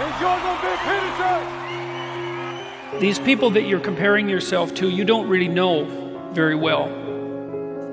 and jordanbpeterson. These people that you're comparing yourself to, you don't really know very well.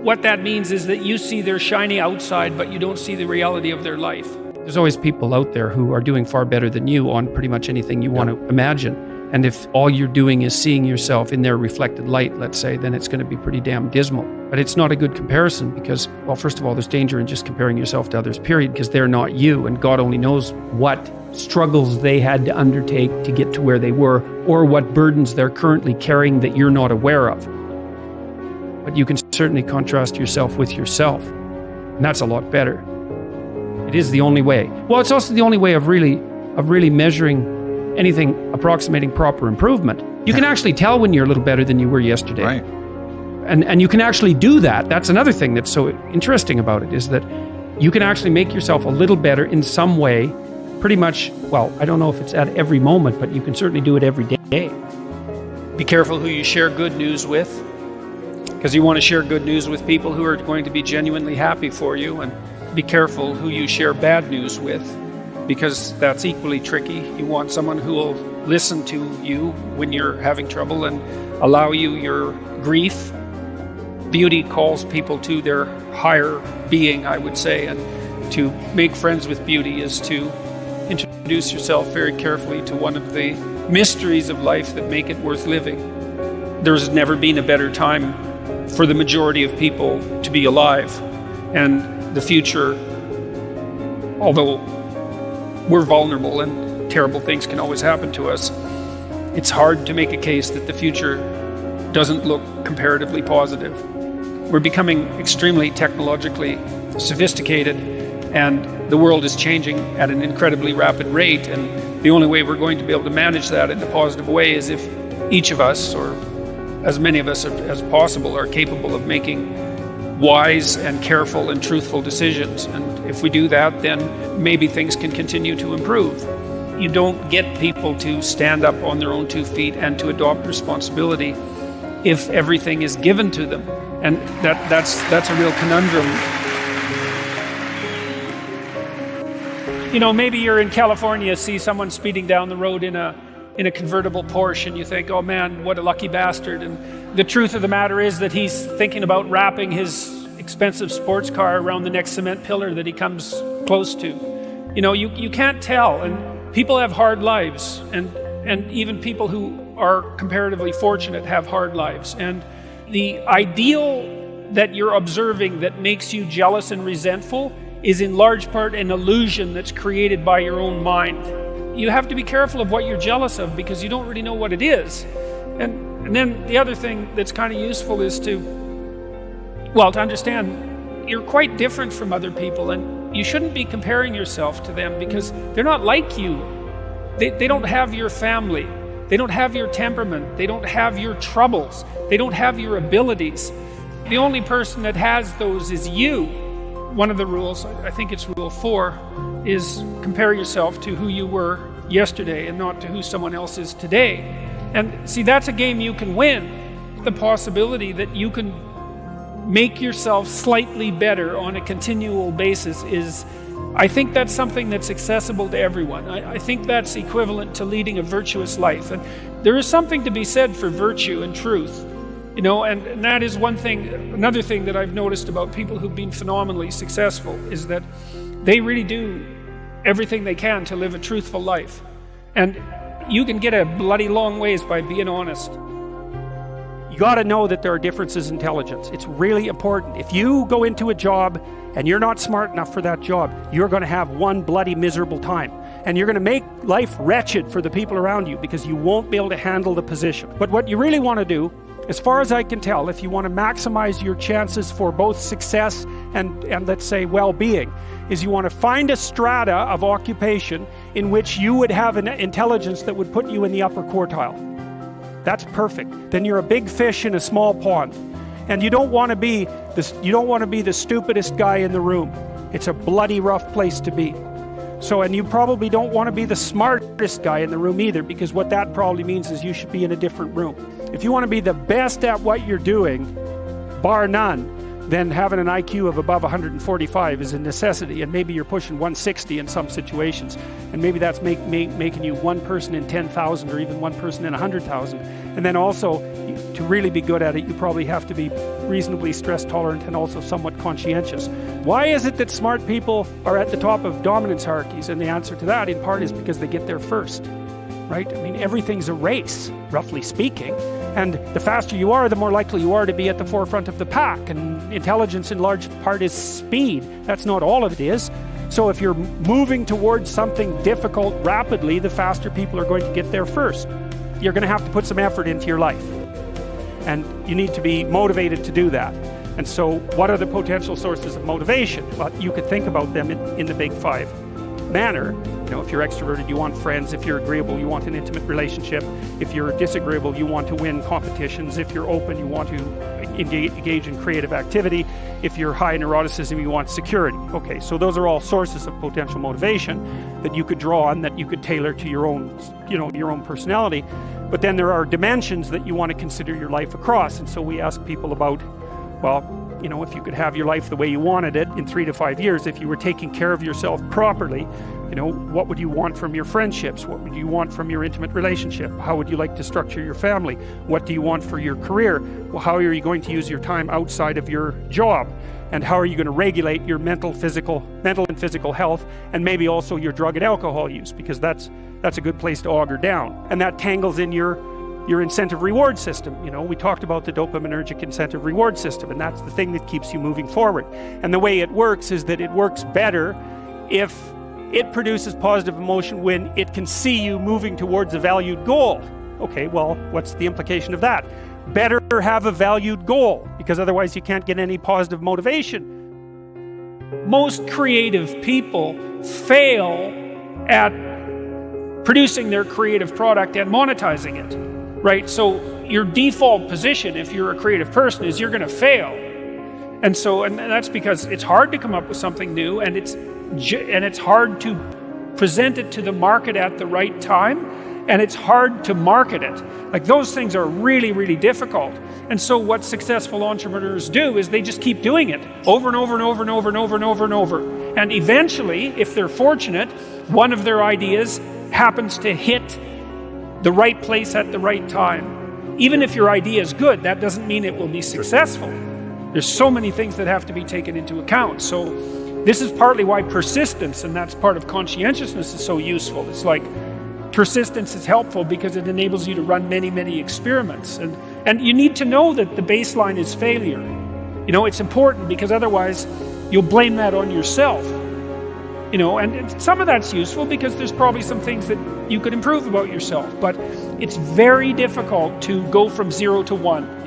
What that means is that you see their shiny outside, but you don't see the reality of their life. There's always people out there who are doing far better than you on pretty much anything you want to imagine. And if all you're doing is seeing yourself in their reflected light, let's say, then it's going to be pretty damn dismal. But it's not a good comparison because, well, first of all, there's danger in just comparing yourself to others, period, because they're not you. And God only knows what struggles they had to undertake to get to where they were, or what burdens they're currently carrying that you're not aware of. But you can certainly contrast yourself with yourself. And that's a lot better. It is the only way. Well, it's also the only way of really measuring anything approximating proper improvement. You can actually tell when you're a little better than you were yesterday. Right. And you can actually do that. That's another thing that's so interesting about it, is that you can actually make yourself a little better in some way, pretty much, well, I don't know if it's at every moment, but you can certainly do it every day. Be careful who you share good news with, because you want to share good news with people who are going to be genuinely happy for you, and be careful who you share bad news with, because that's equally tricky. You want someone who will listen to you when you're having trouble and allow you your grief. Beauty calls people to their higher being, I would say, and to make friends with beauty is to introduce yourself very carefully to one of the mysteries of life that make it worth living. There's never been a better time for the majority of people to be alive, and the future, although we're vulnerable and terrible things can always happen to us, it's hard to make a case that the future doesn't look comparatively positive. We're becoming extremely technologically sophisticated, and the world is changing at an incredibly rapid rate, and the only way we're going to be able to manage that in a positive way is if each of us, or as many of us as possible, are capable of making wise and careful and truthful decisions. And if we do that, then maybe things can continue to improve. You don't get people to stand up on their own 2 feet and to adopt responsibility if everything is given to them. And that's a real conundrum. You know, maybe you're in California, see someone speeding down the road in a convertible Porsche, and you think, oh man, what a lucky bastard. And the truth of the matter is that he's thinking about wrapping his expensive sports car around the next cement pillar that he comes close to. You know, you can't tell, and people have hard lives, and even people who are comparatively fortunate have hard lives. And the ideal that you're observing that makes you jealous and resentful is in large part an illusion that's created by your own mind. You have to be careful of what you're jealous of, because you don't really know what it is. And then the other thing that's kind of useful is to understand you're quite different from other people, and you shouldn't be comparing yourself to them because they're not like you. They don't have your family. They don't have your temperament. They don't have your troubles. They don't have your abilities. The only person that has those is you. One of the rules, I think it's rule 4, is compare yourself to who you were yesterday and not to who someone else is today. And see, that's a game you can win. The possibility that you can make yourself slightly better on a continual basis is, I think that's something that's accessible to everyone. I think that's equivalent to leading a virtuous life. And there is something to be said for virtue and truth. You know, and that is one thing. Another thing that I've noticed about people who've been phenomenally successful is that they really do everything they can to live a truthful life. And you can get a bloody long ways by being honest. You got to know that there are differences in intelligence. It's really important. If you go into a job and you're not smart enough for that job, you're going to have one bloody miserable time. And you're going to make life wretched for the people around you because you won't be able to handle the position. But what you really want to do, as far as I can tell, if you want to maximize your chances for both success and let's say well-being, is you want to find a strata of occupation in which you would have an intelligence that would put you in the upper quartile. That's perfect. Then you're a big fish in a small pond. And you don't want to be the stupidest guy in the room. It's a bloody rough place to be. So, and you probably don't want to be the smartest guy in the room either, because what that probably means is you should be in a different room. If you want to be the best at what you're doing, bar none, then having an IQ of above 145 is a necessity, and maybe you're pushing 160 in some situations, and maybe that's making you one person in 10,000 or even one person in 100,000. And then also, to really be good at it, you probably have to be reasonably stress tolerant and also somewhat conscientious. Why is it that smart people are at the top of dominance hierarchies? And the answer to that in part is because they get there first, right? I mean, everything's a race, roughly speaking, and the faster you are, the more likely you are to be at the forefront of the pack. And intelligence in large part is speed. That's not all of it is. So if you're moving towards something difficult rapidly, the faster people are going to get there first. You're going to have to put some effort into your life, and you need to be motivated to do that. And so what are the potential sources of motivation? Well, you could think about them in the big five manner. You know, if you're extroverted, you want friends. If you're agreeable, you want an intimate relationship. If you're disagreeable, you want to win competitions. If you're open, you want to engage in creative activity. If you're high in neuroticism, you want security. Okay, so those are all sources of potential motivation that you could draw on, that you could tailor to your own, your own personality. But then there are dimensions that you want to consider your life across. And so we ask people about, well, if you could have your life the way you wanted it in 3 to 5 years, if you were taking care of yourself properly, what would you want from your friendships? What would you want from your intimate relationship? How would you like to structure your family? What do you want for your career? Well, how are you going to use your time outside of your job? And how are you going to regulate your mental and physical health, and maybe also your drug and alcohol use, because that's a good place to auger down. And that tangles in your incentive reward system. We talked about the dopaminergic incentive reward system, and that's the thing that keeps you moving forward. And the way it works is that it works better if it produces positive emotion when it can see you moving towards a valued goal. Okay, well, what's the implication of that? Better have a valued goal, because otherwise you can't get any positive motivation. Most creative people fail at producing their creative product and monetizing it, right? So your default position, if you're a creative person, is you're going to fail. And that's because it's hard to come up with something new, and it's hard to present it to the market at the right time, and it's hard to market it. Like, those things are really, really difficult. And so what successful entrepreneurs do is they just keep doing it over and over and over and over and over and over and over. And eventually, if they're fortunate, one of their ideas happens to hit the right place at the right time. Even if your idea is good, that doesn't mean it will be successful. There's so many things that have to be taken into account. So this is partly why persistence, and that's part of conscientiousness, is so useful. It's like, persistence is helpful because it enables you to run many, many experiments. And you need to know that the baseline is failure. It's important, because otherwise you'll blame that on yourself. And some of that's useful because there's probably some things that you could improve about yourself. But it's very difficult to go from 0 to 1.